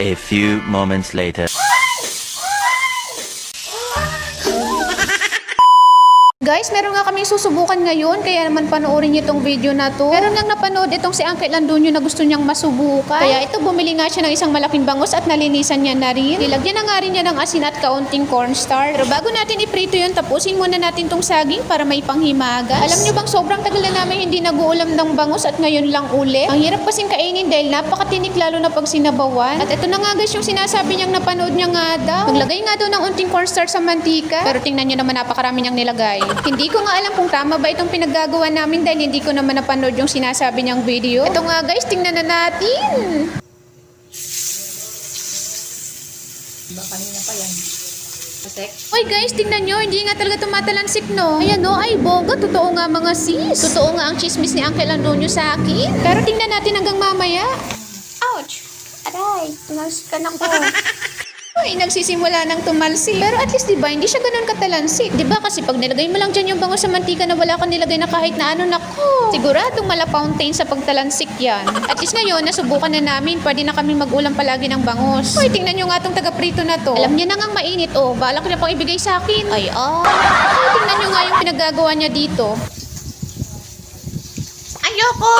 A few moments later. Guys, meron nga kaming susubukan ngayon, kaya naman panoorin niyo itong video na to. Meron lang napanood itong si Uncle Andunyo na gusto niyang masubukan. Kaya ito, bumili nga siya ng isang malaking bangus at nalinisan niya na rin. Nilagyan na nga rin niya ng asin at kaunting cornstarch. Pero bago natin iprito yun, tapusin muna natin tong saging para may panghimagas. Alam niyo bang sobrang tagal na namin hindi nag-uulam ng bangus at ngayon lang ulit? Ang hirap kasing kainin dahil napakatinik lalo na pag sinabawan. At ito na nga guys yung sinasabi niyang napanood niya nga daw. Naglagay nga daw ng unting cornstarch sa mantika. Pero tingnan niyo naman napakarami niyang nilagay. Hindi ko nga alam kung tama ba itong pinaggagawa namin dahil hindi ko naman napanood yung sinasabi niyang video. Ito nga guys, tingnan na natin. Kanina pa yan. Hoy guys, tingnan nyo, hindi nga talaga tumatalansik no. Ayan no, ay boga, totoo nga mga sis. Totoo nga ang chismis ni Uncle Andunyo sa akin. Pero tingnan natin hanggang mamaya. Ouch! Aray, tunalsikan ako. Ay, nagsisimula ng tumalsik. Pero at least diba, hindi siya ganun katalansik. Diba kasi pag nilagay mo lang dyan yung bangus sa mantika na wala kang nilagay na kahit na ano, nako. Siguradong mala fountain sa pagtalansik yan. At least ngayon, nasubukan na namin, pwede na kami mag-ulam palagi ng bangus. Hoy, tingnan nyo nga tong taga-prito na to. Alam niya na ngang mainit, oh. Balak niya pang ibigay sa akin. Ay, Ay, tingnan nyo nga yung pinagagawa niya dito. Ayoko!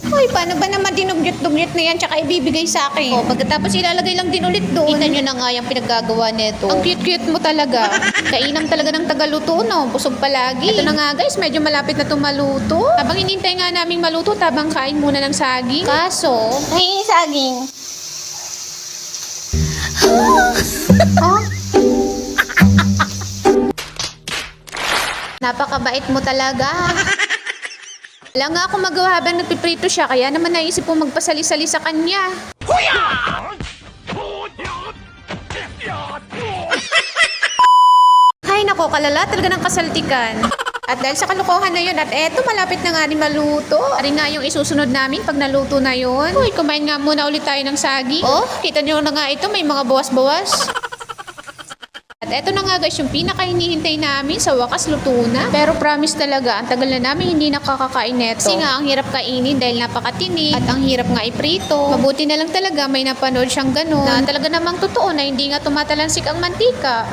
Hoy, paano ba naman dinugyot-dugyot na yan tsaka ibibigay sa akin? O, pagkatapos ilalagay lang din ulit doon. Tingnan nyo na nga yung pinaggagawa nito. Ang cute-cute mo talaga. Kainam talaga ng tagaluto, no? Busog palagi. Ito na nga guys, medyo malapit na itong maluto. Habang hinintay nga naming maluto, tabang kain muna ng saging. Kaso, Ay, saging. huh? Napakabait mo talaga. Wala nga ako magawa habang nagpiprito siya, kaya naman naisip ko magpasali-sali sa kanya. Ay nako, kalala talaga ng kasaltikan. At dahil sa kalokohan na yun, at eto malapit na nga rin maluto. Ari nga yung isusunod namin pag naluto na yun. Uy, kumain nga muna ulit tayo ng saging. Oh, kita nyo na nga ito, may mga bawas-bawas. At eto na nga guys, yung pinaka-hinihintay namin, sa wakas luto na. Pero promise talaga, ang tagal na namin hindi nakakakain neto. Kasi nga, ang hirap kainin dahil napakatinik at ang hirap nga iprito. Mabuti na lang talaga may napanood siyang ganun. Na talaga namang totoo na hindi nga tumatalansik ang mantika.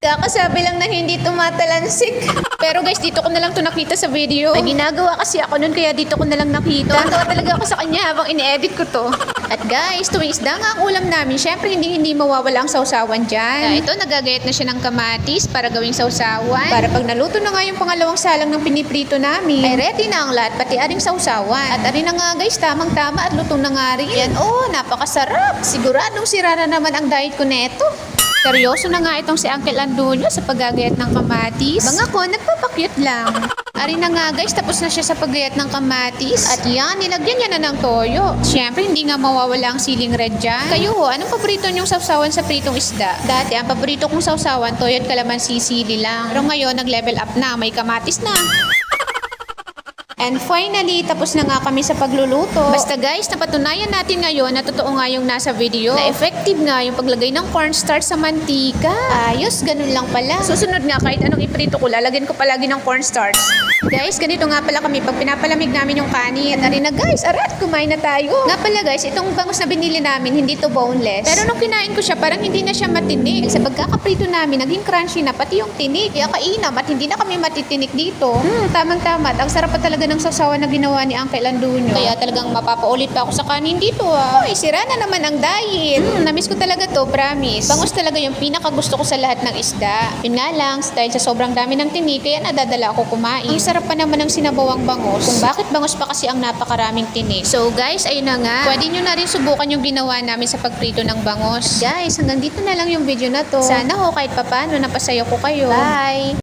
Kakasabi lang na hindi tumatalansik. Pero guys, dito ko na lang to nakita sa video. May ginagawa kasi ako nun kaya dito ko na lang nakita. Tawa talaga ako sa kanya habang ini-edit ko to. At guys, tuwing isda nga ang ulam namin, syempre hindi mawawala ang sausawan dyan. Ito, nagagayat na siya ng kamatis para gawing sausawan. Para pag naluto na nga yung pangalawang salang ng piniprito namin, ay ready na ang lahat, pati aring sausawan. At arin na nga guys, tamang-tama at lutong na nga rin. Yan, oh, napakasarap. Siguradong sira na naman ang diet ko neto. Seryoso na nga itong si Uncle Andunyo sa paggagayat ng kamatis. Bang ako, nagpapakyut lang. Ari na nga guys, tapos na siya sa paggayat ng kamatis. At yan, nilagyan niya na ng toyo. Siyempre, hindi nga mawawala ang siling red dyan. Kayo ho, anong paborito niyong sausawan sa pritong isda? Dati, ang paborito kong sausawan, toyo at kalamansi sili lang. Pero ngayon, nag-level up na, may kamatis na. And finally, tapos na nga kami sa pagluluto. Basta guys, napatunayan natin ngayon na totoo nga yung nasa video. Na effective nga yung paglagay ng cornstarch sa mantika. Ayos, ganun lang pala. Susunod nga, kahit anong iprito ko, lalagyan ko palagi ng cornstarch. Guys, ganito nga pala kami pag pinapalamig namin yung kanin. At arin na guys, arat, kumain na tayo. Nga pala guys, itong bangus na binili namin, hindi to boneless. Pero nung kinain ko siya, parang hindi na siya matinik. Sa pagkakaprito namin, naging crunchy na, pati yung tinik. Kaya kainam at hindi na kami matitinik dito. Tamang-tama. Ang sarap pa talaga ng sausawan na ginawa ni Uncle Andunyo. Kaya talagang mapapaulit pa ako sa kanin dito Hoy, sira na naman ang diet. Namiss ko talaga to, promise. Bangus talaga yung pinakagusto ko sa lahat ng isda. Yun nga lang, dahil sa sobrang dami ng tinik, kaya nadadala ako kumain. Ang sarap pa naman ng sinabawang bangus. Kung bakit bangus pa kasi ang napakaraming tinik. So guys, ayun na nga. Pwede nyo na rin subukan yung ginawa namin sa pagprito ng bangus. Guys, hanggang dito na lang yung video na to. Sana ho kahit papano napasaya ko kayo. Bye!